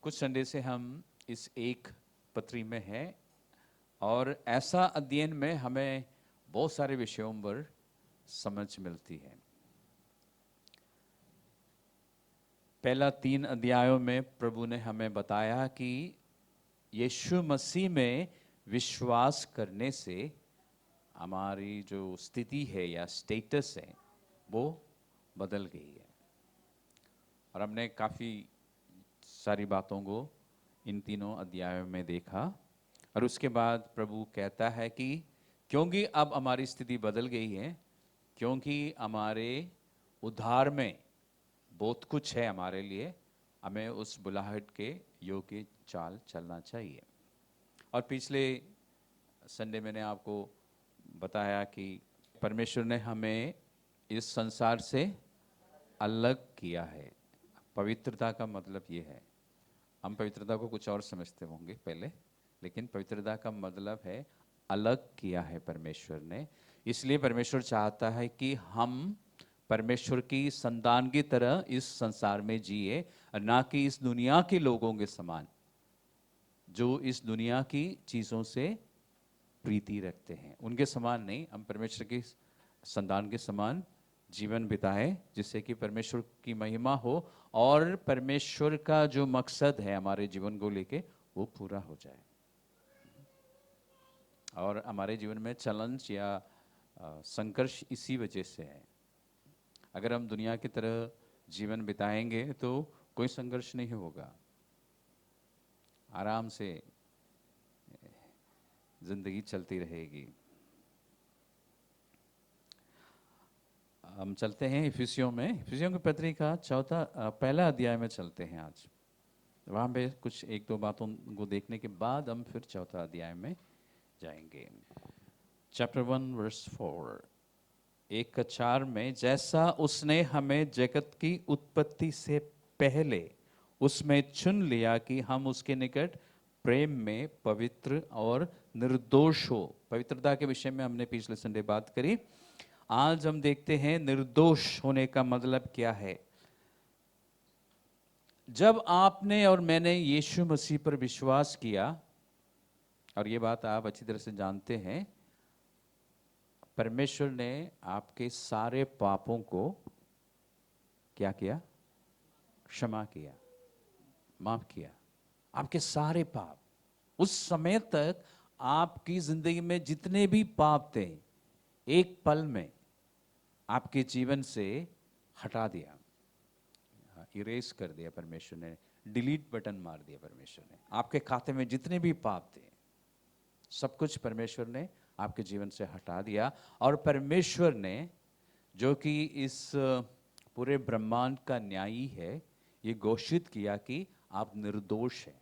कुछ संडे से हम इस एक पत्री में हैं और ऐसा अध्ययन में हमें बहुत सारे विषयों पर समझ मिलती है। पहला 3 अध्यायों में प्रभु ने हमें बताया कि यीशु मसीह में विश्वास करने से हमारी जो स्थिति है या स्टेटस है वो बदल गई है। और हमने काफ़ी सारी बातों को इन तीनों अध्यायों में देखा और उसके बाद प्रभु कहता है कि क्योंकि अब हमारी स्थिति बदल गई है, क्योंकि हमारे उद्धार में बहुत कुछ है हमारे लिए, हमें उस बुलाहट के योग्य चाल चलना चाहिए। और पिछले संडे मैंने आपको बताया कि परमेश्वर ने हमें इस संसार से अलग किया है। पवित्रता का मतलब ये है, हम पवित्रता को कुछ और समझते होंगे पहले, लेकिन पवित्रता का मतलब है अलग किया है परमेश्वर ने। इसलिए परमेश्वर चाहता है कि हम परमेश्वर की संतान की तरह इस संसार में जिए, ना कि इस दुनिया के लोगों के समान जो इस दुनिया की चीज़ों से प्रीति रखते हैं। उनके समान नहीं, हम परमेश्वर की संतान के समान जीवन बिताए जिससे कि परमेश्वर की महिमा हो और परमेश्वर का जो मकसद है हमारे जीवन को लेके वो पूरा हो जाए। और हमारे जीवन में चैलेंज या संघर्ष इसी वजह से है। अगर हम दुनिया की तरह जीवन बिताएंगे तो कोई संघर्ष नहीं होगा, आराम से जिंदगी चलती रहेगी। हम चलते हैं इफिसियों की पत्री का पहला अध्याय में चलते हैं आज। वहाँ पे कुछ 1-2 बातों को देखने के बाद हम फिर चौथा अध्याय में जाएंगे। चैप्टर 1 वर्स 4, 1-4 में, जैसा उसने हमें जगत की उत्पत्ति से पहले उसमें चुन लिया कि हम उसके निकट प्रेम में पवित्र और निर्दोष हो। पवित्रता के विषय में हमने पिछले संडे बात करी। आज हम देखते हैं निर्दोष होने का मतलब क्या है। जब आपने और मैंने यीशु मसीह पर विश्वास किया, और ये बात आप अच्छी तरह से जानते हैं, परमेश्वर ने आपके सारे पापों को क्या किया? क्षमा किया, माफ किया। आपके सारे पाप, उस समय तक आपकी जिंदगी में जितने भी पाप थे, एक पल में आपके जीवन से हटा दिया, इरेज कर दिया परमेश्वर ने, डिलीट बटन मार दिया परमेश्वर ने। आपके खाते में जितने भी पाप थे सब कुछ परमेश्वर ने आपके जीवन से हटा दिया। और परमेश्वर ने, जो कि इस पूरे ब्रह्मांड का न्यायी है, ये घोषित किया कि आप निर्दोष हैं।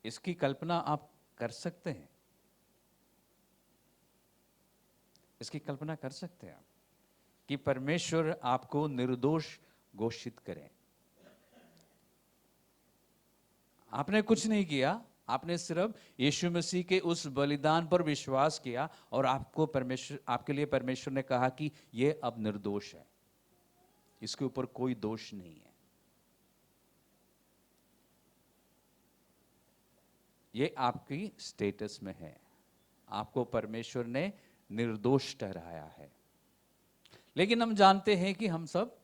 इसकी कल्पना आप कर सकते हैं? इसकी कल्पना कर सकते हैं आप कि परमेश्वर आपको निर्दोष घोषित करें? आपने कुछ नहीं किया, आपने सिर्फ यीशु मसीह के उस बलिदान पर विश्वास किया और आपके लिए परमेश्वर ने कहा कि यह अब निर्दोष है, इसके ऊपर कोई दोष नहीं है। ये आपकी स्टेटस में है, आपको परमेश्वर ने निर्दोष ठहराया है। लेकिन हम जानते हैं कि हम सब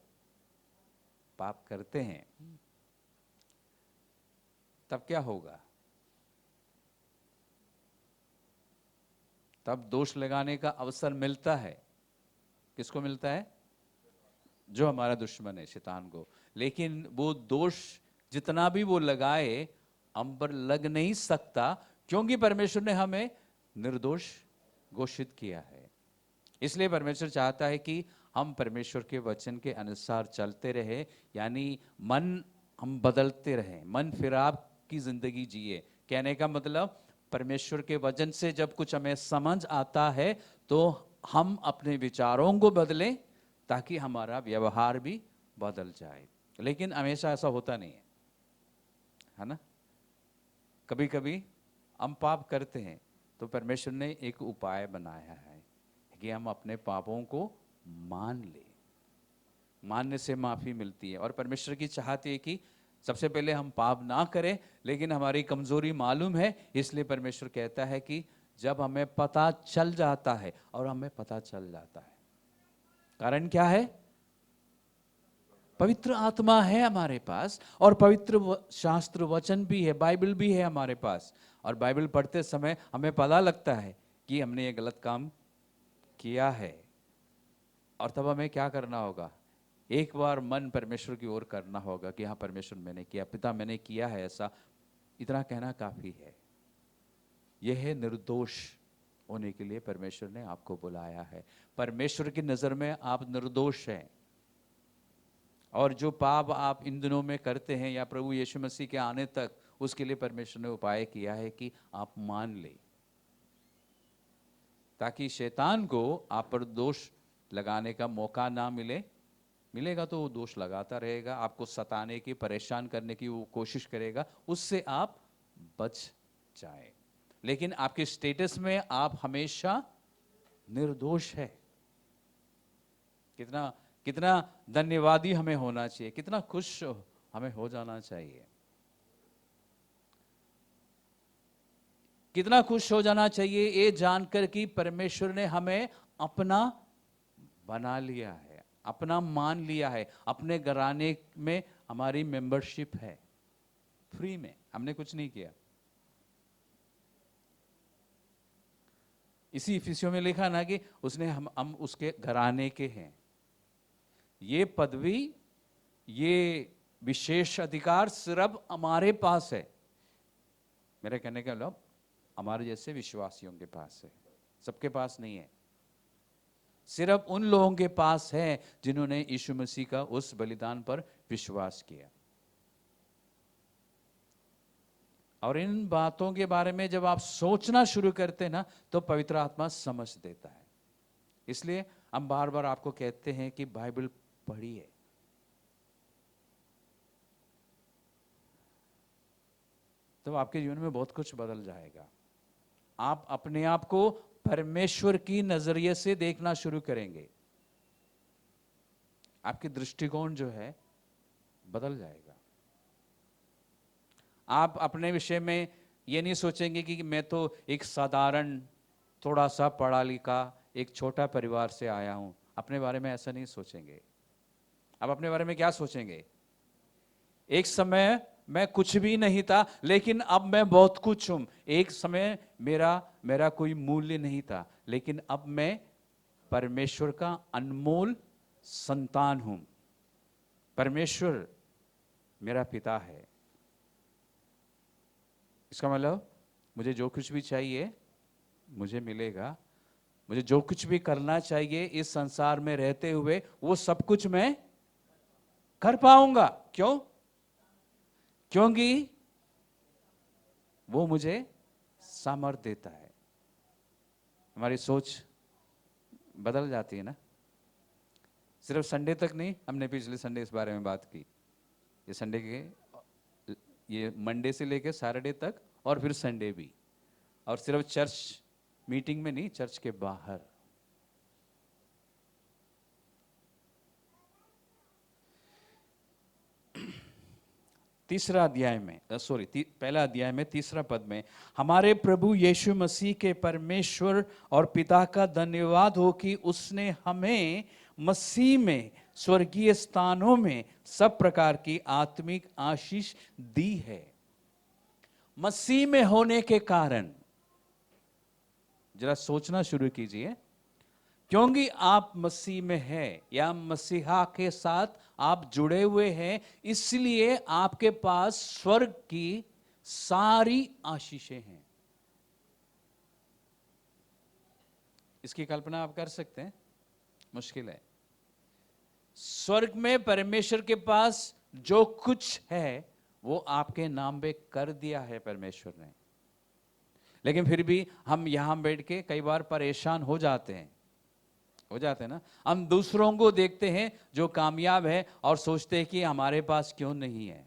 पाप करते हैं। तब क्या होगा? तब दोष लगाने का अवसर मिलता है। किसको मिलता है? जो हमारा दुश्मन है, शैतान को। लेकिन वो दोष जितना भी वो लगाए, हम पर लग नहीं सकता, क्योंकि परमेश्वर ने हमें निर्दोष घोषित किया है। इसलिए परमेश्वर चाहता है कि हम परमेश्वर के वचन के अनुसार चलते रहे, यानी मन हम बदलते रहें, मन फिराव की जिंदगी जिए। कहने का मतलब, परमेश्वर के वचन से जब कुछ हमें समझ आता है तो हम अपने विचारों को बदलें ताकि हमारा व्यवहार भी बदल जाए। लेकिन हमेशा ऐसा होता नहीं है ना? कभी कभी हम पाप करते हैं तो परमेश्वर ने एक उपाय बनाया है कि हम अपने पापों को मान लें। मानने से माफी मिलती है। और परमेश्वर की चाहत है कि सबसे पहले हम पाप ना करें, लेकिन हमारी कमजोरी मालूम है, इसलिए परमेश्वर कहता है कि जब हमें पता चल जाता है, और हमें पता चल जाता है, कारण क्या है? पवित्र आत्मा है हमारे पास, और पवित्र शास्त्र वचन भी है, बाइबल भी है हमारे पास। और बाइबल पढ़ते समय हमें पता लगता है कि हमने ये गलत काम किया है, और तब हमें क्या करना होगा? एक बार मन परमेश्वर की ओर करना होगा कि हाँ परमेश्वर मैंने किया, पिता मैंने किया है ऐसा, इतना कहना काफी है। यह है निर्दोष होने के लिए परमेश्वर ने आपको बुलाया है। परमेश्वर की नजर में आप निर्दोष हैं, और जो पाप आप इन दिनों में करते हैं या प्रभु यीशु मसीह के आने तक, उसके लिए परमेश्वर ने उपाय किया है कि आप मान ले, ताकि शैतान को आप पर दोष लगाने का मौका ना मिले। मिलेगा तो वो दोष लगाता रहेगा, आपको सताने की, परेशान करने की वो कोशिश करेगा, उससे आप बच जाए। लेकिन आपके स्टेटस में आप हमेशा निर्दोष है। कितना कितना धन्यवादी हमें होना चाहिए, कितना खुश हमें हो जाना चाहिए, कितना खुश हो जाना चाहिए ये जानकर कि परमेश्वर ने हमें अपना बना लिया है, अपना मान लिया है, अपने घराने में हमारी मेंबरशिप है, फ्री में, हमने कुछ नहीं किया। इसी इफिसियों में लिखा ना कि उसने हम उसके घराने के हैं। ये पदवी, ये विशेष अधिकार सिर्फ हमारे पास है। मेरे कहने का मतलब हमारे जैसे विश्वासियों के पास है, सबके पास नहीं है। सिर्फ उन लोगों के पास है जिन्होंने यीशु मसीह का उस बलिदान पर विश्वास किया। और इन बातों के बारे में जब आप सोचना शुरू करते ना, तो पवित्र आत्मा समझ देता है। इसलिए हम बार बार आपको कहते हैं कि बाइबल पढ़िए। तो आपके जीवन में बहुत कुछ बदल जाएगा। आप अपने आप को परमेश्वर की नजरिए से देखना शुरू करेंगे, आपकी दृष्टिकोण जो है बदल जाएगा। आप अपने विषय में ये नहीं सोचेंगे कि मैं तो एक साधारण, थोड़ा सा पढ़ा लिखा, एक छोटा परिवार से आया हूं। अपने बारे में ऐसा नहीं सोचेंगे। आप अपने बारे में क्या सोचेंगे? एक समय मैं कुछ भी नहीं था, लेकिन अब मैं बहुत कुछ हूं। एक समय मेरा कोई मूल्य नहीं था, लेकिन अब मैं परमेश्वर का अनमोल संतान हूं। परमेश्वर मेरा पिता है। इसका मतलब मुझे जो कुछ भी चाहिए मुझे मिलेगा। मुझे जो कुछ भी करना चाहिए इस संसार में रहते हुए, वो सब कुछ मैं कर पाऊंगा। क्यों? क्योंकि वो मुझे सामर्थ्य देता है। हमारी सोच बदल जाती है ना। सिर्फ संडे तक नहीं, हमने पिछले संडे इस बारे में बात की। ये संडे के, ये मंडे से लेकर सैटरडे तक, और फिर संडे भी। और सिर्फ चर्च मीटिंग में नहीं, चर्च के बाहर। तीसरा अध्याय में पहला अध्याय में तीसरा पद में, हमारे प्रभु यीशु मसीह के परमेश्वर और पिता का धन्यवाद हो कि उसने हमें मसीह में स्वर्गीय स्थानों में सब प्रकार की आत्मिक आशीष दी है। मसीह में होने के कारण, जरा सोचना शुरू कीजिए, क्योंकि आप मसीह में हैं या मसीहा के साथ आप जुड़े हुए हैं, इसलिए आपके पास स्वर्ग की सारी आशीषें हैं। इसकी कल्पना आप कर सकते हैं? मुश्किल है। स्वर्ग में परमेश्वर के पास जो कुछ है वो आपके नाम पे कर दिया है परमेश्वर ने। लेकिन फिर भी हम यहां बैठ के कई बार परेशान हो जाते हैं ना। हम दूसरों को देखते हैं जो कामयाब है और सोचते हैं कि हमारे पास क्यों नहीं है,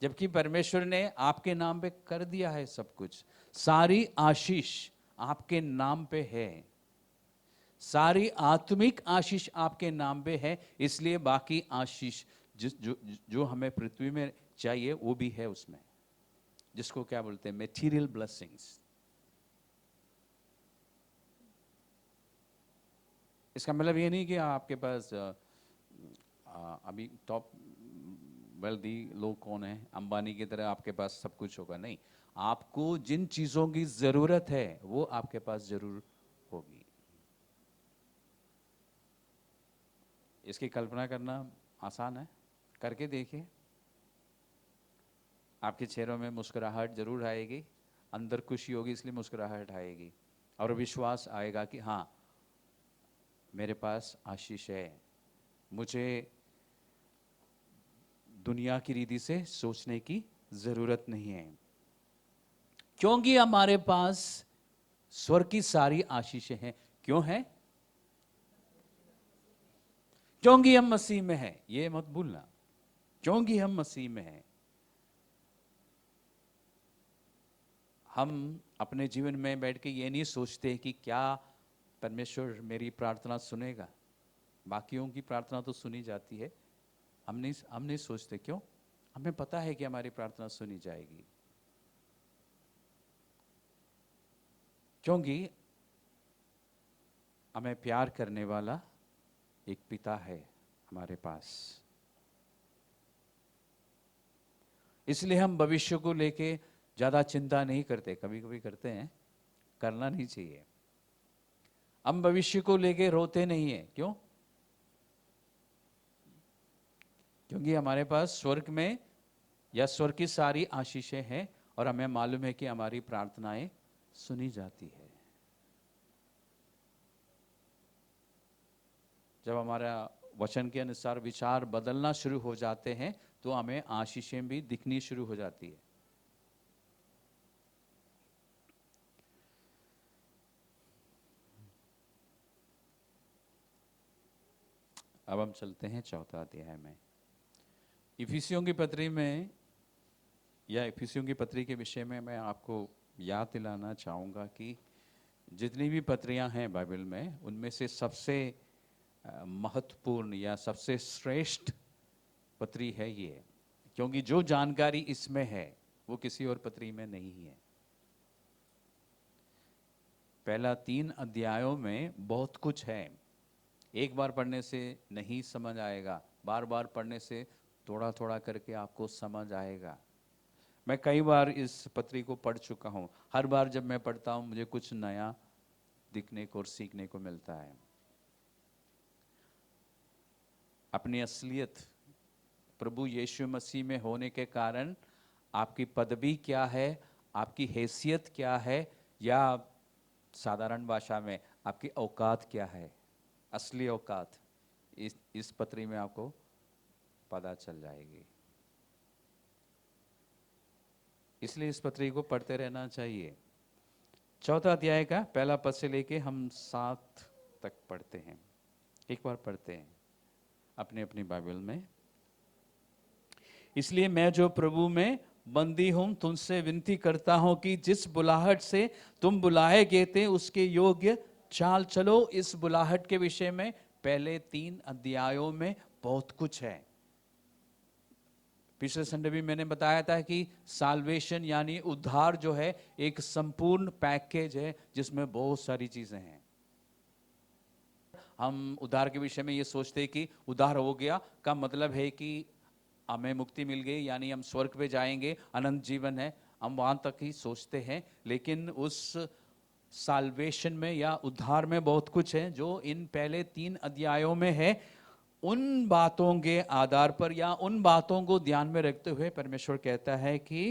जबकि परमेश्वर ने आपके नाम पे कर दिया है सब कुछ। सारी आशीष आपके नाम पे है, सारी आत्मिक आशीष आपके नाम पे है। इसलिए बाकी आशीष जो हमें पृथ्वी में चाहिए वो भी है उसमें, जिसको क्या बोलते हैं, मेटीरियल ब्लेसिंग्स। इसका मतलब ये नहीं कि आपके पास अभी टॉप वेल्दी लोग कौन है, अंबानी की तरह आपके पास सब कुछ होगा, नहीं। आपको जिन चीजों की जरूरत है वो आपके पास जरूर होगी। इसकी कल्पना करना आसान है, करके देखिए। आपके चेहरों में मुस्कुराहट जरूर आएगी, अंदर खुशी होगी इसलिए मुस्कुराहट आएगी, और विश्वास आएगा कि हाँ मेरे पास आशीष है, मुझे दुनिया की रीति से सोचने की जरूरत नहीं है, क्योंकि हमारे पास स्वर्ग की सारी आशीषें हैं। क्यों है? क्योंकि हम मसीह में हैं, ये मत भूलना, क्योंकि हम मसीह में हैं। हम अपने जीवन में बैठ के ये नहीं सोचते कि क्या परमेश्वर मेरी प्रार्थना सुनेगा। बाकियों की प्रार्थना तो सुनी जाती है, हम नहीं सोचते। क्यों? हमें पता है कि हमारी प्रार्थना सुनी जाएगी, क्योंकि हमें प्यार करने वाला एक पिता है हमारे पास। इसलिए हम भविष्य को लेके ज्यादा चिंता नहीं करते। कभी कभी करते हैं, करना नहीं चाहिए। हम भविष्य को लेके रोते नहीं है। क्यों? क्योंकि हमारे पास स्वर्ग में या स्वर्ग की सारी आशीषें हैं, और हमें मालूम है कि हमारी प्रार्थनाएं सुनी जाती है। जब हमारा वचन के अनुसार विचार बदलना शुरू हो जाते हैं तो हमें आशीषें भी दिखनी शुरू हो जाती है। अब हम चलते हैं चौथा अध्याय में। इफिसियों की पत्री में, या इफिसियों की पत्री के विषय में मैं आपको याद दिलाना चाहूँगा कि जितनी भी पत्रियां हैं बाइबल में, उनमें से सबसे महत्वपूर्ण या सबसे श्रेष्ठ पत्री है ये, क्योंकि जो जानकारी इसमें है वो किसी और पत्री में नहीं है। पहला 3 अध्यायों में बहुत कुछ है, एक बार पढ़ने से नहीं समझ आएगा, बार बार पढ़ने से थोड़ा थोड़ा करके आपको समझ आएगा। मैं कई बार इस पत्री को पढ़ चुका हूँ, हर बार जब मैं पढ़ता हूँ मुझे कुछ नया दिखने को और सीखने को मिलता है। अपनी असलियत प्रभु यीशु मसीह में होने के कारण आपकी पदवी क्या है, आपकी हैसियत क्या है, या साधारण भाषा में आपकी औकात क्या है, असली औकात इस पत्री में आपको पता चल जाएगी। इसलिए इस पत्री को पढ़ते रहना चाहिए। चौथा अध्याय का पहला पद से लेके हम 7 तक पढ़ते हैं। एक बार पढ़ते हैं अपने अपनी बाइबल में। इसलिए मैं जो प्रभु में बंदी हूं तुमसे विनती करता हूं कि जिस बुलाहट से तुम बुलाए गए थे उसके योग्य चाल चलो। इस बुलाहट के विषय में पहले 3 अध्यायों में बहुत कुछ है। पिछले संडे भी मैंने बताया था कि साल्वेशन यानी उद्धार जो है एक संपूर्ण पैकेज है जिसमें बहुत सारी चीजें हैं। हम उद्धार के विषय में ये सोचते हैं कि उद्धार हो गया का मतलब है कि हमें मुक्ति मिल गई, यानी हम स्वर्ग पे जाएंगे, अनंत जीवन है, हम वहां तक ही सोचते हैं। लेकिन उस साल्वेशन में या उद्धार में बहुत कुछ है जो इन पहले 3 अध्यायों में है। उन बातों के आधार पर या उन बातों को ध्यान में रखते हुए परमेश्वर कहता है कि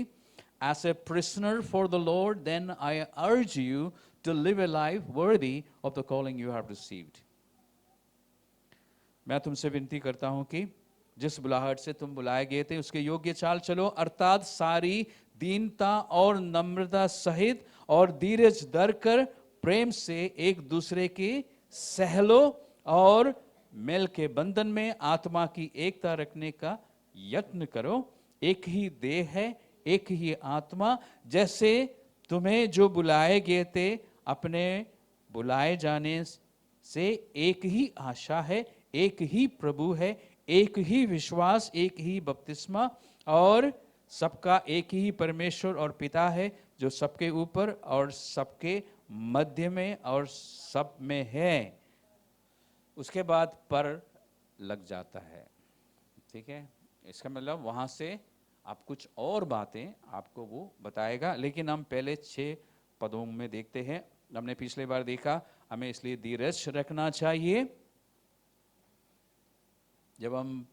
as a prisoner for the Lord then I urge you to live a life worthy of the calling you have received. मैं तुमसे विनती करता हूं कि जिस बुलाहट से तुम बुलाए गए थे उसके योग्य चाल चलो, अर्थात सारी दीनता और नम्रता सहित और धीरज धर कर प्रेम से एक दूसरे की सहलो और मेल के बंधन में आत्मा की एकता रखने का यत्न करो। एक ही देह है, एक ही आत्मा, जैसे तुम्हें जो बुलाए गए थे अपने बुलाए जाने से एक ही आशा है, एक ही प्रभु है, एक ही विश्वास, एक ही बपतिस्मा, और सबका एक ही परमेश्वर और पिता है, जो सबके ऊपर और सबके मध्य में और सब में है। उसके बाद पर लग जाता है, ठीक है। इसका मतलब वहां से आप कुछ और बातें आपको वो बताएगा, लेकिन हम पहले 6 पदों में देखते हैं। हमने पिछले बार देखा, हमें इसलिए धीरज रखना चाहिए। जब हम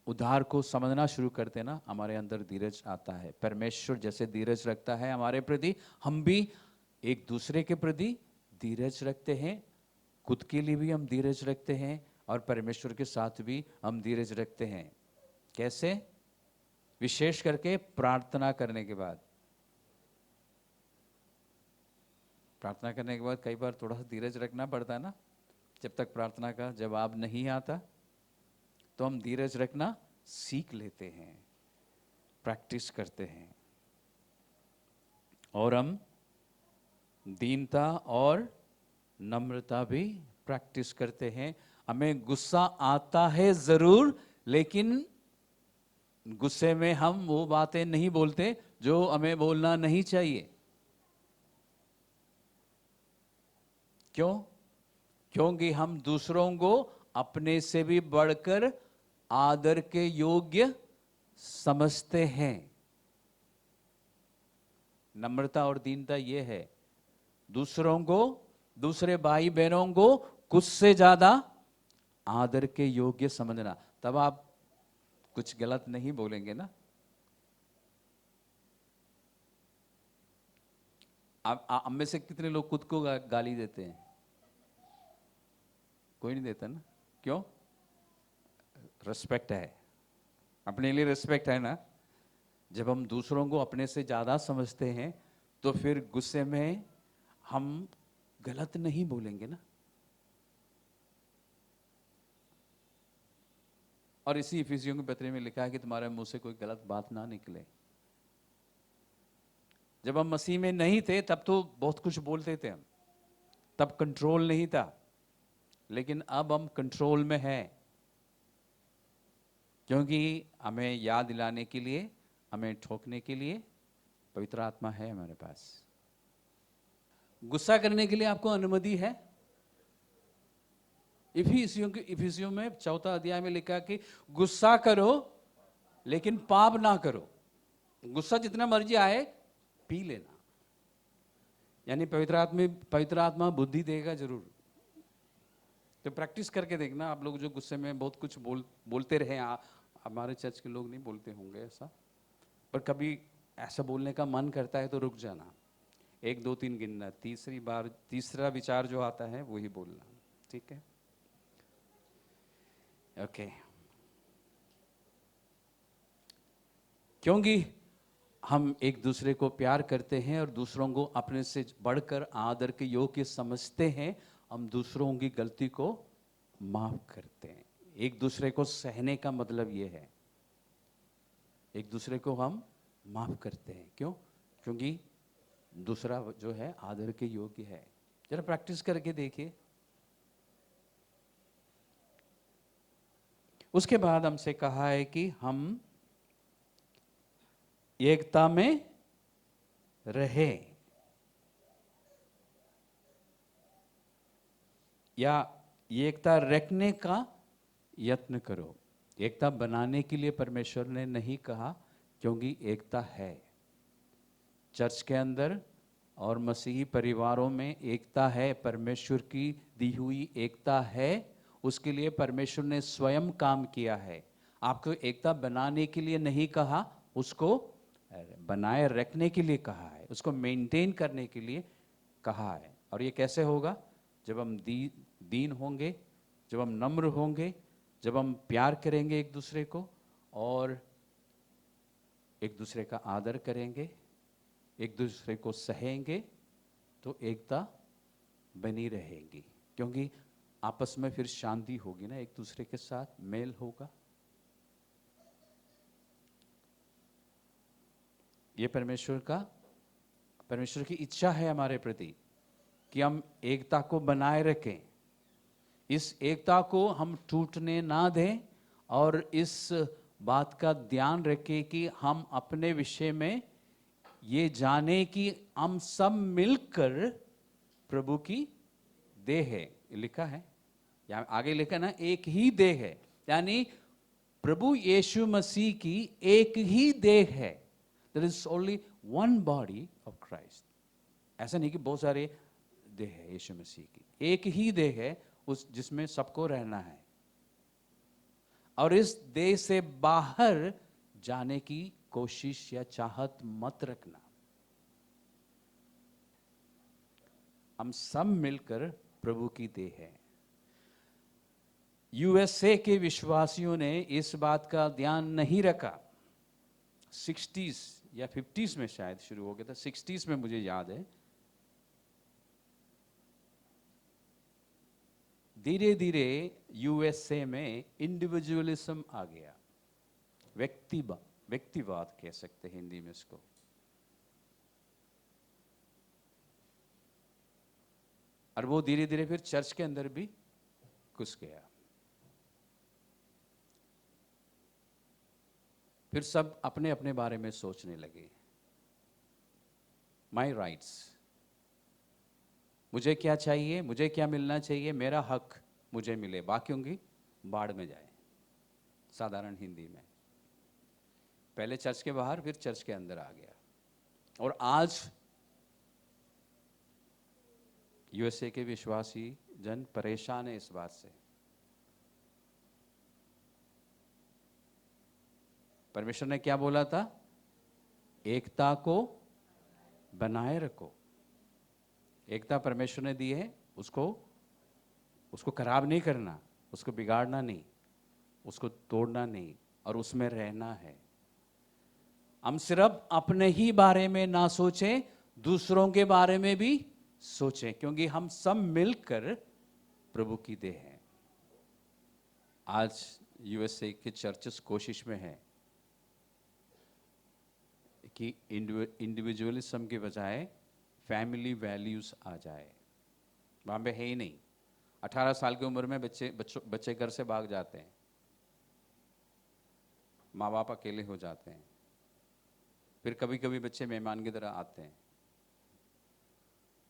उद्धार को समझना शुरू करते हैं ना, हमारे अंदर धीरज आता है। परमेश्वर जैसे धीरज रखता है हमारे प्रति, हम भी एक दूसरे के प्रति धीरज रखते हैं। खुद के लिए भी हम धीरज रखते हैं और परमेश्वर के साथ भी हम धीरज रखते हैं। कैसे? विशेष करके प्रार्थना करने के बाद। प्रार्थना करने के बाद कई बार थोड़ा सा धीरज रखना पड़ता है ना। जब तक प्रार्थना का जवाब नहीं आता तो हम धीरज रखना सीख लेते हैं, प्रैक्टिस करते हैं, और हम दीनता और नम्रता भी प्रैक्टिस करते हैं। हमें गुस्सा आता है जरूर, लेकिन गुस्से में हम वो बातें नहीं बोलते जो हमें बोलना नहीं चाहिए। क्यों? क्योंकि हम दूसरों को अपने से भी बढ़कर आदर के योग्य समझते हैं। नम्रता और दीनता ये है, दूसरों को, दूसरे भाई बहनों को कुछ से ज्यादा आदर के योग्य समझना। तब आप कुछ गलत नहीं बोलेंगे ना। आप में से कितने लोग खुद को गाली देते हैं? कोई नहीं देता ना। क्यों? रिस्पेक्ट है, अपने लिए रिस्पेक्ट है ना। जब हम दूसरों को अपने से ज्यादा समझते हैं तो फिर गुस्से में हम गलत नहीं बोलेंगे ना। और इसी इफिसियों के पत्र में लिखा है कि तुम्हारे मुंह से कोई गलत बात ना निकले। जब हम मसीह में नहीं थे तब तो बहुत कुछ बोलते थे हम, तब कंट्रोल नहीं था, लेकिन अब हम कंट्रोल में हैं। क्योंकि हमें याद दिलाने के लिए, हमें ठोकने के लिए पवित्र आत्मा है हमारे पास। गुस्सा करने के लिए आपको अनुमति है। इफिसियों में 4 अध्याय में लिखा कि गुस्सा करो लेकिन पाप ना करो। गुस्सा जितना मर्जी आए पी लेना, यानी पवित्र आत्मा बुद्धि देगा जरूर। तो प्रैक्टिस करके देखना। आप लोग जो गुस्से में बहुत कुछ बोलते रहे, हमारे चर्च के लोग नहीं बोलते होंगे ऐसा, पर कभी ऐसा बोलने का मन करता है तो रुक जाना, 1 2 3 गिनना, तीसरा विचार जो आता है वही बोलना, ठीक है? ओके। क्योंकि हम एक दूसरे को प्यार करते हैं और दूसरों को अपने से बढ़कर आदर के योग्य समझते हैं, हम दूसरों की गलती को माफ करते हैं। एक दूसरे को सहने का मतलब ये है, एक दूसरे को हम माफ करते हैं। क्यों? क्योंकि दूसरा जो है आदर के योग्य है। जरा प्रैक्टिस करके देखिए। उसके बाद हमसे कहा है कि हम एकता में रहे, या एकता रखने का यत्न करो। एकता बनाने के लिए परमेश्वर ने नहीं कहा, क्योंकि एकता है चर्च के अंदर और मसीही परिवारों में एकता है, परमेश्वर की दी हुई एकता है। उसके लिए परमेश्वर ने स्वयं काम किया है। आपको एकता बनाने के लिए नहीं कहा, उसको बनाए रखने के लिए कहा है, उसको मेंटेन करने के लिए कहा है। और ये कैसे होगा? जब हम दीन होंगे, जब हम नम्र होंगे, जब हम प्यार करेंगे एक दूसरे को और एक दूसरे का आदर करेंगे, एक दूसरे को सहेंगे, तो एकता बनी रहेगी। क्योंकि आपस में फिर शांति होगी ना, एक दूसरे के साथ मेल होगा। ये परमेश्वर की इच्छा है हमारे प्रति कि हम एकता को बनाए रखें। इस एकता को हम टूटने ना दें और इस बात का ध्यान रखें कि हम अपने विषय में ये जाने कि हम सब मिलकर प्रभु की देह है। लिखा है या आगे लिखा ना, एक ही देह है, यानी प्रभु यीशु मसीह की एक ही देह है। There is only one body of Christ. ऐसा नहीं कि बहुत सारे देह है यीशु मसीह की, एक ही देह है उस जिसमें सबको रहना है। और इस देह से बाहर जाने की कोशिश या चाहत मत रखना। हम सब मिलकर प्रभु की देह है। यूएसए के विश्वासियों ने इस बात का ध्यान नहीं रखा। 60s या 50s में शायद शुरू हो गया था, 60s में मुझे याद है। धीरे धीरे यूएसए में इंडिविजुअलिज्म आ गया, व्यक्तिवाद कह सकते हैं हिंदी में इसको। और वो धीरे धीरे फिर चर्च के अंदर भी घुस गया। फिर सब अपने अपने बारे में सोचने लगे। माई राइट्स, मुझे क्या चाहिए, मुझे क्या मिलना चाहिए, मेरा हक मुझे मिले, बाकियों की बाढ़ में जाए, साधारण हिंदी में। पहले चर्च के बाहर, फिर चर्च के अंदर आ गया। और आज यूएसए के विश्वासी जन परेशान है इस बात से। परमेश्वर ने क्या बोला था? एकता को बनाए रखो। एकता परमेश्वर ने दी है, उसको खराब नहीं करना, उसको बिगाड़ना नहीं, उसको तोड़ना नहीं, और उसमें रहना है। हम सिर्फ अपने ही बारे में ना सोचें, दूसरों के बारे में भी सोचें, क्योंकि हम सब मिलकर प्रभु की देह हैं। आज यूएसए के चर्चेस कोशिश में है कि इंडिविजुअलिज्म के बजाय फैमिली वैल्यूज आ जाए। वहाँ पे है ही नहीं। 18 साल की उम्र में बच्चे घर से भाग जाते हैं, माँ बाप अकेले हो जाते हैं। फिर कभी कभी बच्चे मेहमान की तरह आते हैं।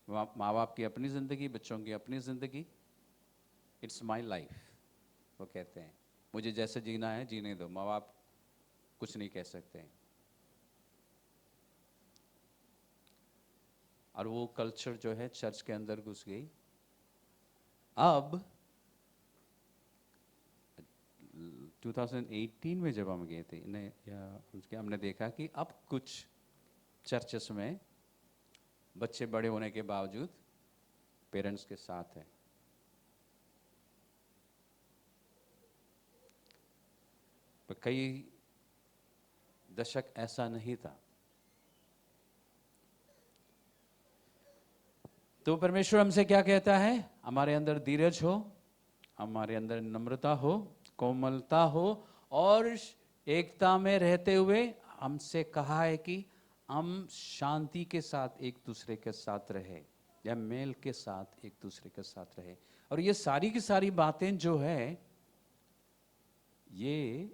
माँ बाप की अपनी ज़िंदगी, बच्चों की अपनी ज़िंदगी। इट्स माई लाइफ, वो कहते हैं, मुझे जैसे जीना है जीने दो, माँ बाप कुछ नहीं कह सकते हैं। और वो कल्चर जो है चर्च के अंदर घुस गई। अब 2018 में जब हम गए थे हमने देखा कि अब कुछ चर्चेस में बच्चे बड़े होने के बावजूद पेरेंट्स के साथ हैं। पर कई दशक ऐसा नहीं था। तो परमेश्वर हमसे क्या कहता है? हमारे अंदर धीरज हो, हमारे अंदर नम्रता हो, कोमलता हो, और एकता में रहते हुए हमसे कहा है कि हम शांति के साथ एक दूसरे के साथ रहे, या मेल के साथ एक दूसरे के साथ रहे। और ये सारी की सारी बातें जो है, ये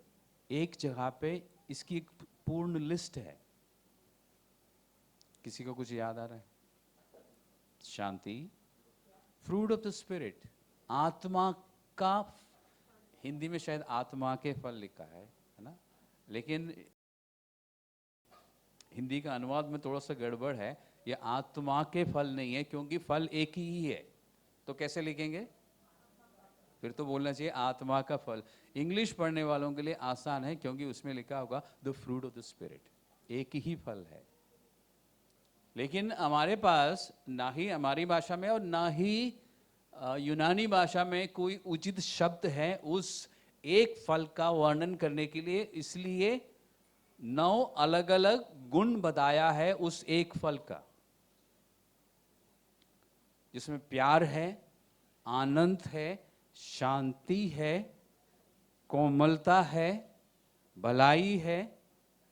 एक जगह पे इसकी एक पूर्ण लिस्ट है। किसी को कुछ याद आ रहा है? शांति, फ्रूट ऑफ द स्पिरिट, आत्मा का, हिंदी में शायद आत्मा के फल लिखा है ना, लेकिन हिंदी का अनुवाद में थोड़ा सा गड़बड़ है। ये आत्मा के फल नहीं है, क्योंकि फल एक ही है। तो कैसे लिखेंगे? फिर तो बोलना चाहिए आत्मा का फल। इंग्लिश पढ़ने वालों के लिए आसान है, क्योंकि उसमें लिखा होगा the fruit of the spirit, एक ही फल है। लेकिन हमारे पास ना ही हमारी भाषा में और ना ही यूनानी भाषा में कोई उचित शब्द है उस एक फल का वर्णन करने के लिए, इसलिए 9 अलग अलग गुण बताया है उस एक फल का, जिसमें प्यार है, आनंद है, शांति है, कोमलता है, भलाई है,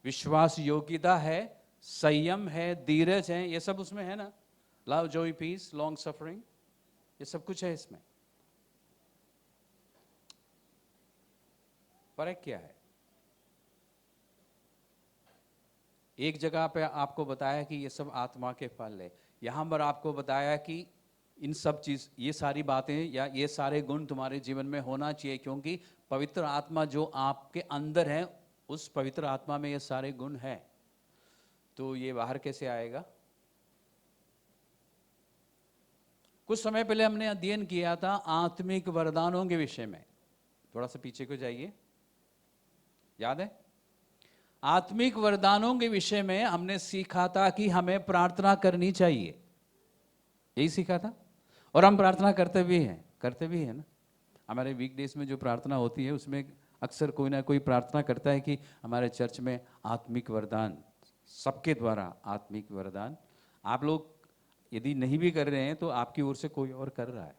विश्वास योग्यता है, संयम है, धीरज है। ये सब उसमें है ना। Love, joy, peace, long suffering, ये सब कुछ है इसमें। फर्क क्या है? एक जगह पे आपको बताया कि ये सब आत्मा के फल है, यहाँ पर आपको बताया कि इन सब चीज, ये सारी बातें या ये सारे गुण तुम्हारे जीवन में होना चाहिए, क्योंकि पवित्र आत्मा जो आपके अंदर है, उस पवित्र आत्मा में ये सारे गुण हैं। तो ये बाहर कैसे आएगा? कुछ समय पहले हमने अध्ययन किया था आत्मिक वरदानों के विषय में। थोड़ा सा पीछे को जाइए, याद है? आत्मिक वरदानों के विषय में हमने सीखा था कि हमें प्रार्थना करनी चाहिए, यही सीखा था। और हम प्रार्थना करते भी हैं ना। हमारे वीकडेज में जो प्रार्थना होती है उसमें अक्सर कोई ना कोई प्रार्थना करता है कि हमारे चर्च में आत्मिक वरदान, सबके द्वारा आत्मिक वरदान। आप लोग यदि नहीं भी कर रहे हैं तो आपकी ओर से कोई और कर रहा है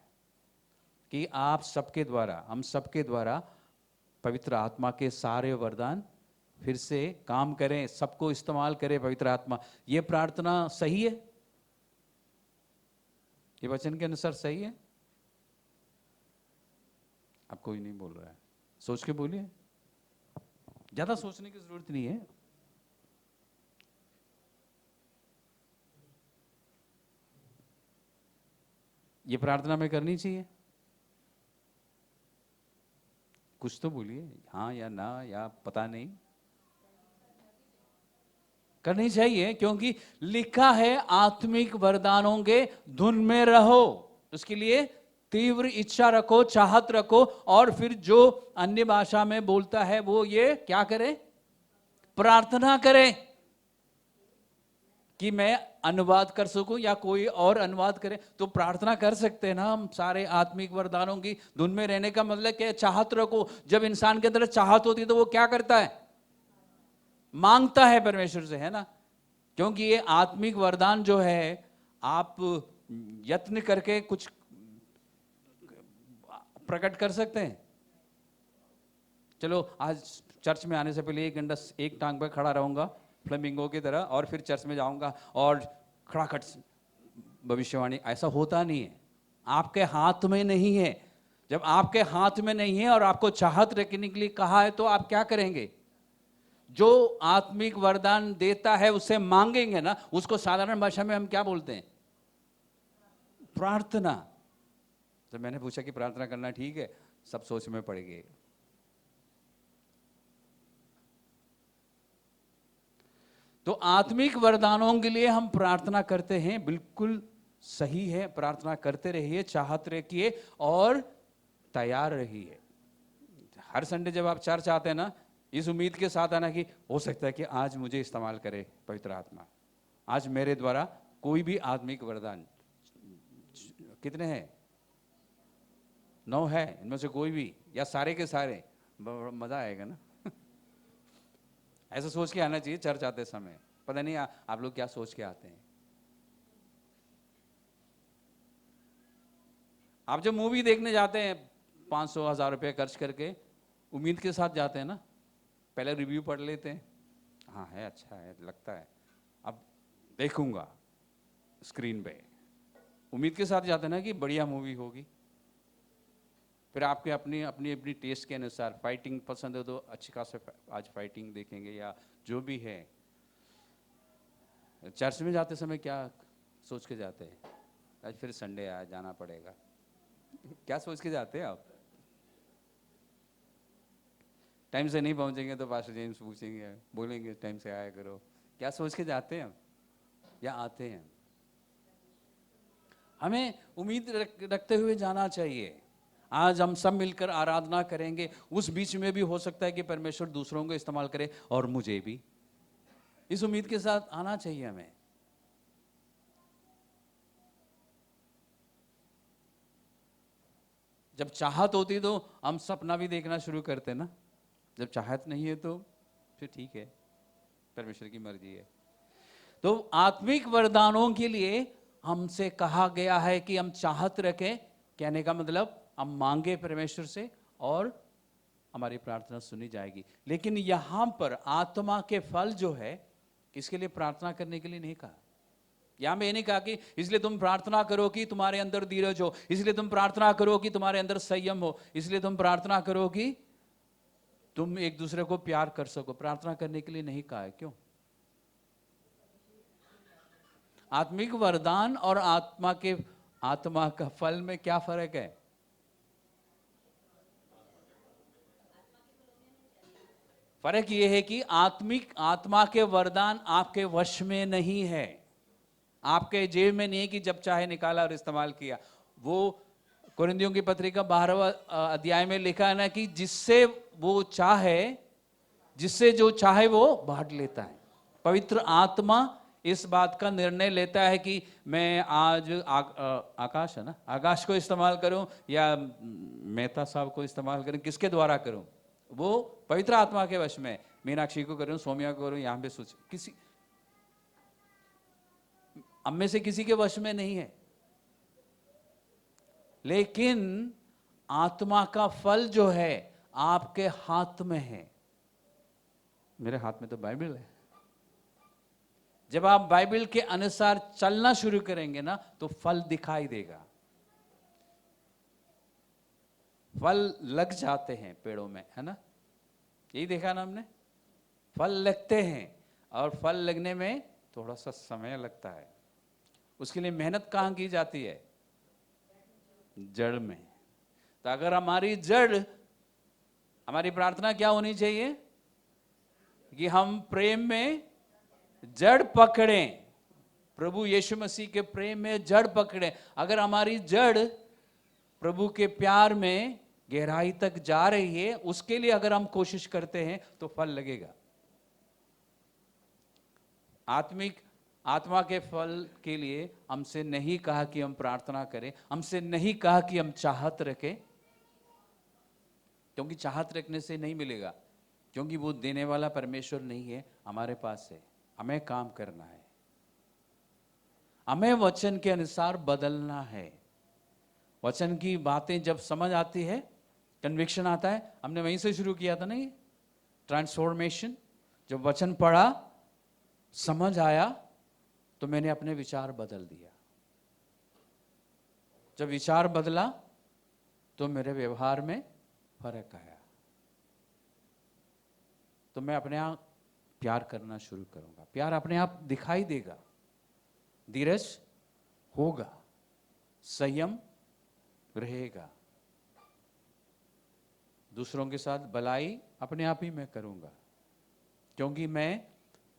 कि आप सबके द्वारा, हम सबके द्वारा पवित्र आत्मा के सारे वरदान फिर से काम करें, सबको इस्तेमाल करें पवित्र आत्मा। ये प्रार्थना सही है? ये वचन के अनुसार सही है? अब कोई नहीं बोल रहा है, सोच के बोलिए, ज्यादा सोचने की जरूरत नहीं है। ये प्रार्थना में करनी चाहिए? कुछ तो बोलिए, हाँ या ना, या पता नहीं। करनी चाहिए, क्योंकि लिखा है आत्मिक वरदानों के धुन में रहो। उसके लिए तीव्र इच्छा रखो, चाहत रखो, और फिर जो अन्य भाषा में बोलता है वो ये क्या करे? प्रार्थना करे कि मैं अनुवाद कर सकूं या कोई और अनुवाद करे। तो प्रार्थना कर सकते हैं ना हम सारे आत्मिक वरदानों की धुन में रहने का मतलब क्या है? चाहत रखो। जब इंसान के अंदर चाहत होती है तो वो क्या करता है? मांगता है परमेश्वर से, है ना। क्योंकि ये आत्मिक वरदान जो है, आप यत्न करके कुछ प्रकट कर सकते हैं। चलो आज चर्च में आने से पहले 1 घंटा एक टांग पर खड़ा रहूंगा फ्लेमिंगो की तरह, और फिर चर्च में जाऊंगा और खड़ाखट भविष्यवाणी। ऐसा होता नहीं है, आपके हाथ में नहीं है। जब आपके हाथ में नहीं है और आपको चाहत रखने के लिए कहा है, तो आप क्या करेंगे? जो आत्मिक वरदान देता है उससे मांगेंगे ना। उसको साधारण भाषा में हम क्या बोलते हैं? प्रार्थना। तो मैंने पूछा कि प्रार्थना करना ठीक है, सब सोच में पड़ गए। तो आत्मिक वरदानों के लिए हम प्रार्थना करते हैं, बिल्कुल सही है, प्रार्थना करते रहिए, चाहत रखिए और तैयार रहिए। हर संडे जब आप चर्च आते हैं ना, इस उम्मीद के साथ आना कि हो सकता है कि आज मुझे इस्तेमाल करे पवित्र आत्मा, आज मेरे द्वारा कोई भी आत्मिक वरदान। कितने हैं? 9 है, इनमें से कोई भी या सारे के सारे, मजा आएगा ना। ऐसा सोच के आना चाहिए चर्च आते समय। पता नहीं आप लोग क्या सोच के आते हैं। आप जब मूवी देखने जाते हैं 500-1000 रुपये खर्च करके, उम्मीद के साथ जाते हैं ना, पहले रिव्यू पढ़ लेते हैं, हाँ है, अच्छा है, लगता है, अब देखूंगा स्क्रीन पे, उम्मीद के साथ जाते हैं ना कि बढ़िया मूवी होगी। फिर आपके अपनी अपनी अपनी टेस्ट के अनुसार, फाइटिंग पसंद है तो अच्छी खासी आज फाइटिंग देखेंगे या जो भी है। चर्च में जाते समय क्या सोच के जाते हैं? आज फिर संडे आया, जाना पड़ेगा। क्या सोच के जाते हैं आप? टाइम से नहीं पहुंचेंगे तो पास्टर जेम्स पूछेंगे, बोलेंगे टाइम से आया करो। क्या सोच के जाते हैं या आते हैं? हमें उम्मीद रखते हुए जाना चाहिए। आज हम सब मिलकर आराधना करेंगे, उस बीच में भी हो सकता है कि परमेश्वर दूसरों को इस्तेमाल करे और मुझे भी। इस उम्मीद के साथ आना चाहिए हमें। जब चाहत होती तो हम सपना भी देखना शुरू करते ना। जब चाहत नहीं है तो फिर ठीक है, परमेश्वर की मर्जी है। तो आत्मिक वरदानों के लिए हमसे कहा गया है कि हम चाहत रखें। कहने का मतलब हम मांगे परमेश्वर से और हमारी प्रार्थना सुनी जाएगी। लेकिन यहां पर आत्मा के फल जो है, किसके लिए प्रार्थना करने के लिए नहीं कहा। यहां में नहीं कहा कि इसलिए तुम प्रार्थना करो कि तुम्हारे अंदर धीरज हो, इसलिए तुम प्रार्थना करो कि तुम्हारे अंदर संयम हो, इसलिए तुम प्रार्थना करो कि तुम एक दूसरे को प्यार कर सको। प्रार्थना करने के लिए नहीं कहा है। क्यों? आत्मिक वरदान और आत्मा का फल में क्या फर्क है? फर्क यह है कि आत्मा के वरदान आपके वश में नहीं है, आपके जेब में नहीं है कि जब चाहे निकाला और इस्तेमाल किया। वो कुरिन्थियों की पत्री का 12वां अध्याय में लिखा है ना कि जिससे जो चाहे वो बांट लेता है। पवित्र आत्मा इस बात का निर्णय लेता है कि मैं आज आकाश है ना, आकाश को इस्तेमाल करूं या मेहता साहब को इस्तेमाल करूं, किसके द्वारा करूं? वो पवित्र आत्मा के वश में। मीनाक्षी को करूं, सोमिया को करूं, यहां पे किसी हम में से किसी के वश में नहीं है। लेकिन आत्मा का फल जो है आपके हाथ में है। मेरे हाथ में तो बाइबल है। जब आप बाइबल के अनुसार चलना शुरू करेंगे ना तो फल दिखाई देगा। फल लग जाते हैं पेड़ों में, है ना? यही देखा ना हमने, फल लगते हैं और फल लगने में थोड़ा सा समय लगता है। उसके लिए मेहनत कहां की जाती है? जड़ में। तो अगर हमारी प्रार्थना क्या होनी चाहिए कि हम प्रेम में जड़ पकड़ें, प्रभु यीशु मसीह के प्रेम में जड़ पकड़ें। अगर हमारी जड़ प्रभु के प्यार में गहराई तक जा रही है, उसके लिए अगर हम कोशिश करते हैं तो फल लगेगा। आत्मा के फल के लिए हमसे नहीं कहा कि हम प्रार्थना करें, हमसे नहीं कहा कि हम चाहत रखें, क्योंकि चाहत रखने से नहीं मिलेगा, क्योंकि वो देने वाला परमेश्वर नहीं है, हमारे पास है। हमें काम करना है, हमें वचन के अनुसार बदलना है। वचन की बातें जब समझ आती है, कन्विक्शन आता है। हमने वहीं से शुरू किया था ना ये ट्रांसफॉर्मेशन। जब वचन पढ़ा, समझ आया, तो मैंने अपने विचार बदल दिया। जब विचार बदला तो मेरे व्यवहार में फर्क आया। तो मैं अपने आप प्यार करना शुरू करूंगा। प्यार अपने आप दिखाई देगा, धीरज होगा, संयम रहेगा, दूसरों के साथ भलाई अपने आप ही मैं करूंगा, क्योंकि मैं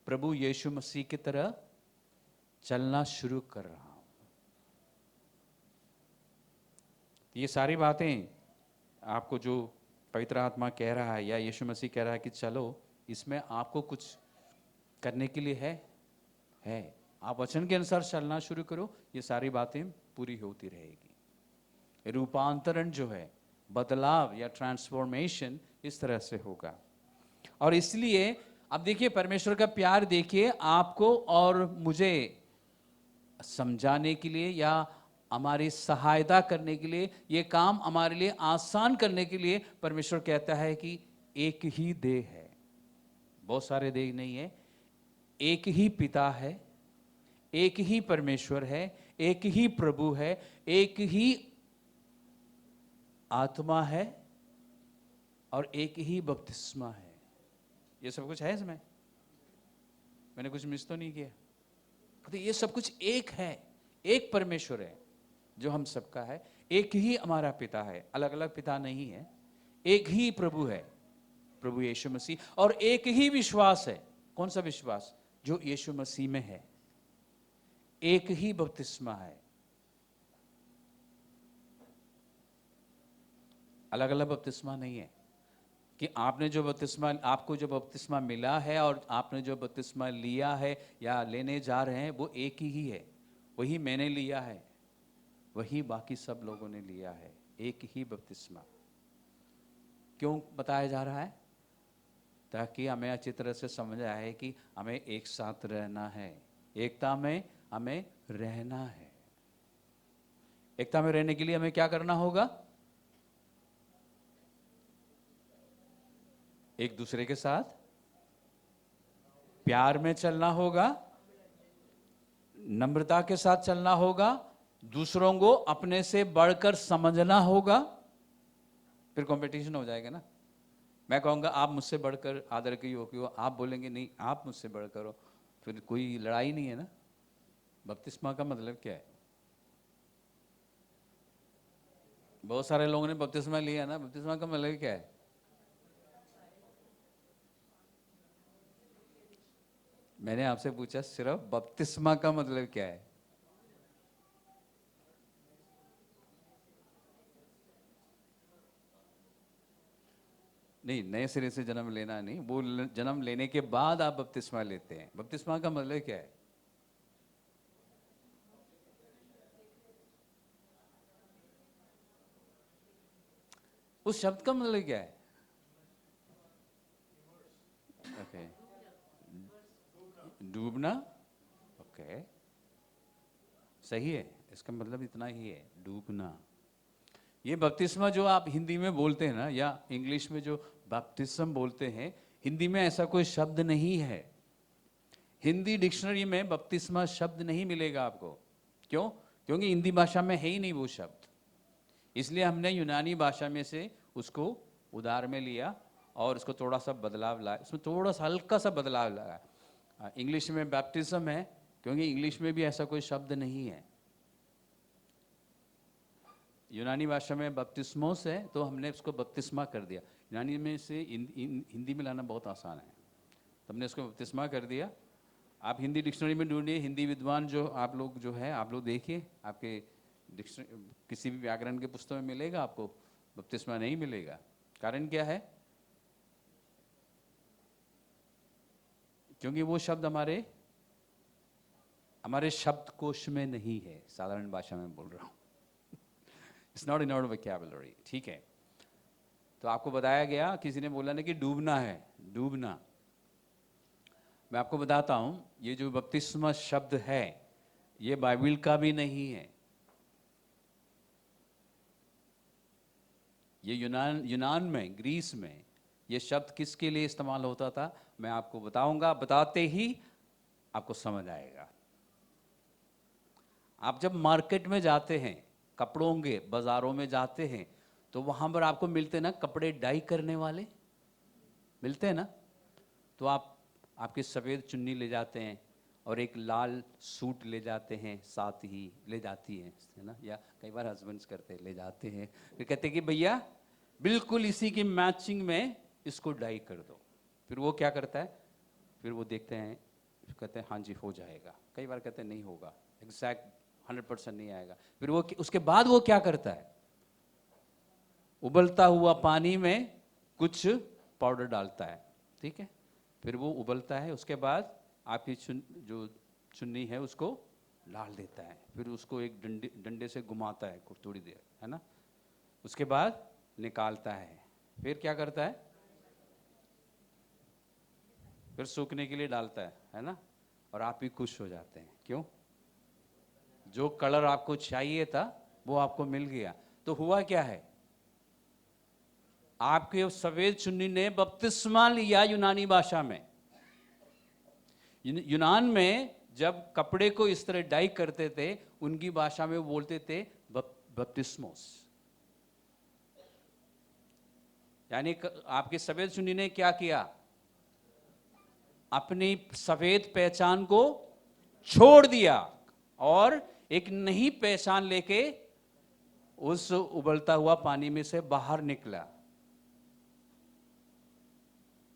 प्रभु यीशु मसीह की तरह चलना शुरू कर रहा हूं। ये सारी बातें आपको जो पवित्र आत्मा कह रहा है या यीशु मसीह कह रहा है कि चलो, इसमें आपको कुछ करने के लिए है। आप वचन के अनुसार चलना शुरू करो, ये सारी बातें पूरी होती रहेगी। रूपांतरण जो है, बदलाव या ट्रांसफॉर्मेशन इस तरह से होगा। और इसलिए अब देखिए, परमेश्वर का प्यार देखिए, आपको और मुझे समझाने के लिए या हमारी सहायता करने के लिए, ये काम हमारे लिए आसान करने के लिए परमेश्वर कहता है कि एक ही देह है, बहुत सारे देह नहीं है। एक ही पिता है, एक ही परमेश्वर है, एक ही प्रभु है, एक ही आत्मा है और एक ही बपतिस्मा है। ये सब कुछ है इसमें, मैंने कुछ मिस तो नहीं किया? तो ये सब कुछ एक है, एक परमेश्वर है जो हम सबका है, एक ही हमारा पिता है, अलग अलग पिता नहीं है। एक ही प्रभु है, प्रभु यीशु मसीह, और एक ही विश्वास है। कौन सा विश्वास? जो यीशु मसीह में है। एक ही बपतिस्मा है, अलग अलग बपतिस्मा नहीं है कि आपको जो बपतिस्मा मिला है और आपने जो बपतिस्मा लिया है या लेने जा रहे हैं, वो एक ही है। वही मैंने लिया है, वही बाकी सब लोगों ने लिया है, एक ही बपतिस्मा। क्यों बताया जा रहा है? ताकि हमें अच्छी तरह से समझ आए कि हमें एक साथ रहना है, एकता में हमें रहना है। एकता में रहने के लिए हमें क्या करना होगा? एक दूसरे के साथ प्यार में चलना होगा, नम्रता के साथ चलना होगा, दूसरों को अपने से बढ़कर समझना होगा। फिर कंपटीशन हो जाएगा ना। मैं कहूंगा आप मुझसे बढ़कर आदर की हो, आप बोलेंगे नहीं आप मुझसे बढ़कर हो, फिर कोई लड़ाई नहीं है ना। बपतिस्मा का मतलब क्या है? बहुत सारे लोगों ने बपतिस्मा लिया ना, बपतिस्मा का मतलब क्या है? मैंने आपसे पूछा सिर्फ बपतिस्मा का मतलब क्या है? नहीं, नए सिरे से जन्म लेना नहीं, वो जन्म लेने के बाद आप बपतिस्मा लेते हैं। बपतिस्मा का मतलब क्या है? उस शब्द का मतलब क्या है? ओके, डूबना। ओके, सही है, इसका मतलब इतना ही है, डूबना। ये बपतिस्मा जो आप हिंदी में बोलते हैं ना, या इंग्लिश में जो बपतिस्म बोलते हैं, हिंदी में ऐसा कोई शब्द नहीं है। हिंदी डिक्शनरी में बपतिस्मा शब्द नहीं मिलेगा आपको। क्यों? क्योंकि हिंदी भाषा में है ही नहीं वो शब्द। इसलिए हमने यूनानी भाषा में से उसको उधार में लिया और उसको थोड़ा सा बदलाव लाया, उसमें थोड़ा सा हल्का सा बदलाव लाया। इंग्लिश में बैप्टिज्म है, क्योंकि इंग्लिश में भी ऐसा कोई शब्द नहीं है। यूनानी भाषा में बपतिस्मोस है, तो हमने उसको बपतिस्मा कर दिया। यूनानी में से हिंदी में लाना बहुत आसान है, तो हमने उसको बपतिस्मा कर दिया। आप हिंदी डिक्शनरी में ढूंढिए, हिंदी विद्वान जो आप लोग जो है, आप लोग देखिए, आपके डिक्शनरी किसी भी व्याकरण के पुस्तक में मिलेगा आपको, बपतिस्मा नहीं मिलेगा। कारण क्या है? क्योंकि वो शब्द हमारे हमारे शब्दकोश में नहीं है, साधारण भाषा में बोल रहा हूँ। It's not in our vocabulary, ठीक है। तो आपको बताया गया, किसी ने बोला ना कि डूबना है, डूबना। मैं आपको बताता हूं, ये जो बपतिस्मा शब्द है, ये बाइबल का भी नहीं है। ये यूनान में, ग्रीस में ये शब्द किसके लिए इस्तेमाल होता था, मैं आपको बताऊंगा। बताते ही आपको समझ आएगा। आप जब मार्केट में जाते हैं, कपड़ों के बाजारों में जाते हैं, तो वहां पर आपको मिलते हैं ना कपड़े डाई करने वाले, मिलते हैं ना। तो आप आपकी सफ़ेद चुन्नी ले जाते हैं और एक लाल सूट ले जाते हैं, साथ ही ले जाती है ना, या कई बार हस्बैंड्स करते हैं, ले जाते हैं। फिर कहते हैं कि भैया बिल्कुल इसी की मैचिंग में इसको डाई कर दो। फिर वो क्या करता है? फिर वो देखते हैं, कहते हैं हाँ जी हो जाएगा। कई बार कहते हैं नहीं होगा, एग्जैक्ट 100% नहीं आएगा। फिर वो उसके बाद वो क्या करता है? उबलता हुआ पानी में कुछ पाउडर डालता है, ठीक है। फिर वो उबलता है, उसके बाद आपकी जो चुन्नी है उसको डाल देता है। फिर उसको एक डंडे से घुमाता है कुछ थोड़ी देर, है ना। उसके बाद निकालता है। फिर क्या करता है? फिर सूखने के लिए डालता है ना। और आप भी खुश हो जाते हैं। क्यों? जो कलर आपको चाहिए था वो आपको मिल गया। तो हुआ क्या है? आपके सफेद चुन्नी ने बपतिस्मा लिया यूनानी भाषा में। यूनान में जब कपड़े को इस तरह डाई करते थे, उनकी भाषा में वो बोलते थे बपतिस्मोस। यानी आपके सफेद चुन्नी ने क्या किया? अपनी सफेद पहचान को छोड़ दिया और एक नई पहचान लेके उस उबलता हुआ पानी में से बाहर निकला।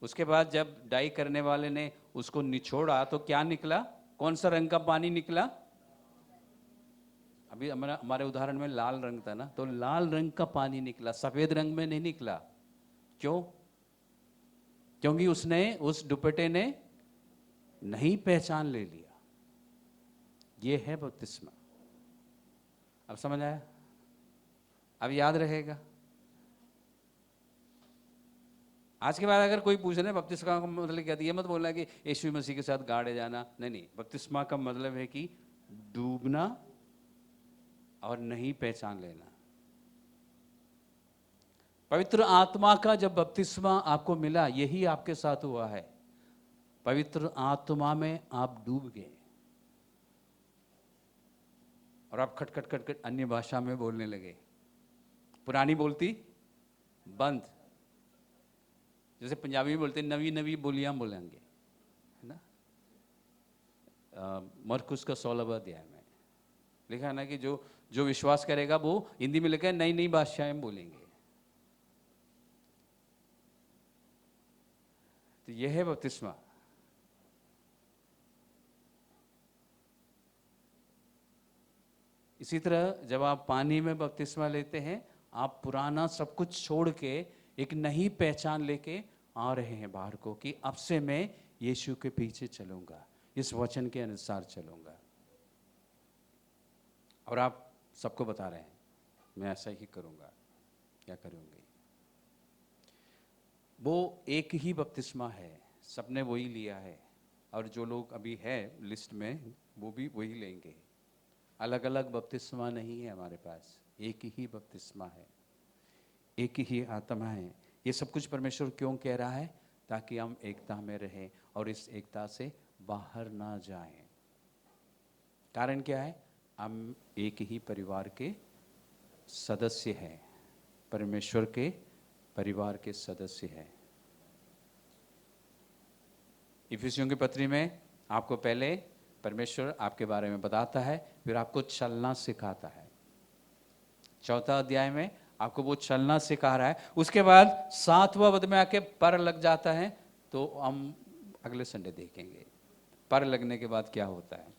उसके बाद जब डाई करने वाले ने उसको निचोड़ा तो क्या निकला? कौन सा रंग का पानी निकला? अभी हमारे उदाहरण में लाल रंग था ना, तो लाल रंग का पानी निकला, सफेद रंग में नहीं निकला। क्यों? क्योंकि उसने, उस दुपट्टे ने नई पहचान ले लिया। ये है बपतिस्मा। अब समझ आया? अब याद रहेगा। आज के बाद अगर कोई पूछ रहे बपतिस्मा का मतलब क्या, ये मत बोलना कि यीशु मसीह के साथ गाड़े जाना। नहीं नहीं, बपतिस्मा का मतलब है कि डूबना और नई पहचान लेना। पवित्र आत्मा का जब बपतिस्मा आपको मिला, यही आपके साथ हुआ है। पवित्र आत्मा में आप डूब गए और आप खट खट खट खट अन्य भाषा में बोलने लगे। पुरानी बोलती बंद, जैसे पंजाबी में बोलते नवी नवी बोलियां बोलेंगे, है ना। मरकुस का 16वां अध्याय में लिखा है ना कि जो जो विश्वास करेगा वो, हिंदी में लिखा है, नई नई भाषाएं बोलेंगे। तो यह है बपतिस्मा। इसी तरह जब आप पानी में बपतिस्मा लेते हैं, आप पुराना सब कुछ छोड़ के एक नई पहचान लेके आ रहे हैं बाहर को, कि अब से मैं यीशु के पीछे चलूंगा, इस वचन के अनुसार चलूंगा। और आप सबको बता रहे हैं मैं ऐसा ही करूंगा या करूंगी। वो एक ही बपतिस्मा है, सबने वही लिया है, और जो लोग अभी है लिस्ट में वो भी वही लेंगे। अलग अलग बपतिस्मा नहीं है हमारे पास, एक ही बपतिस्मा है, एक ही आत्मा है। ये सब कुछ परमेश्वर क्यों कह रहा है? ताकि हम एकता में रहें और इस एकता से बाहर ना जाएं। कारण क्या है? हम एक ही परिवार के सदस्य हैं, परमेश्वर के परिवार के सदस्य हैं। इफिसियों की पत्री में आपको पहले परमेश्वर आपके बारे में बताता है, फिर आपको चलना सिखाता है। 4वां अध्याय में आपको वो चलना सिखा रहा है। उसके बाद 7वां पद में आके पर लग जाता है, तो हम अगले संडे देखेंगे पर लगने के बाद क्या होता है।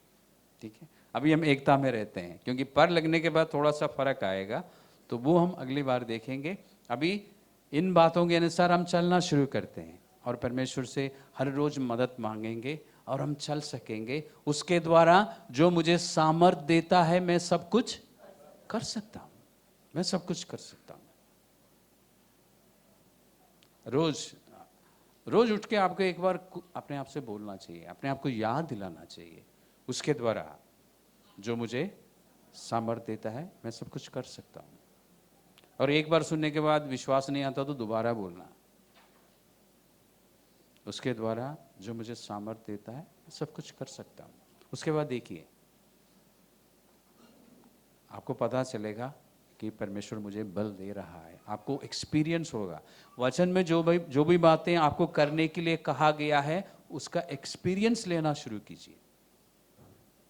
ठीक है, अभी हम एकता में रहते हैं, क्योंकि पर लगने के बाद थोड़ा सा फर्क आएगा, तो वो हम अगली बार देखेंगे। अभी इन बातों के अनुसार हम चलना शुरू करते हैं और परमेश्वर से हर रोज मदद मांगेंगे और हम चल सकेंगे। उसके द्वारा जो मुझे सामर्थ देता है, मैं सब कुछ कर सकता हूं, मैं सब कुछ कर सकता हूं। रोज रोज उठ के आपको एक बार अपने आप से बोलना चाहिए, अपने आप को याद दिलाना चाहिए, उसके द्वारा जो मुझे सामर्थ देता है, मैं सब कुछ कर सकता हूं। और एक बार सुनने के बाद विश्वास नहीं आता तो दोबारा बोलना, उसके द्वारा जो मुझे सामर्थ देता है, मैं सब कुछ कर सकता हूं। उसके बाद देखिए, आपको पता चलेगा कि परमेश्वर मुझे बल दे रहा है। आपको एक्सपीरियंस होगा, वचन में जो भी बातें आपको करने के लिए कहा गया है, उसका एक्सपीरियंस लेना शुरू कीजिए।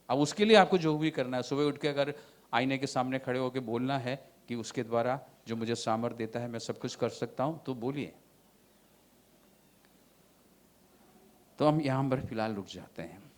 अब उसके लिए आपको जो भी करना है, सुबह उठ के अगर आईने के सामने खड़े होकर बोलना है कि उसके द्वारा जो मुझे सामर्थ देता है, मैं सब कुछ कर सकता हूं, तो बोलिए। तो हम यहां पर फिलहाल रुक जाते हैं।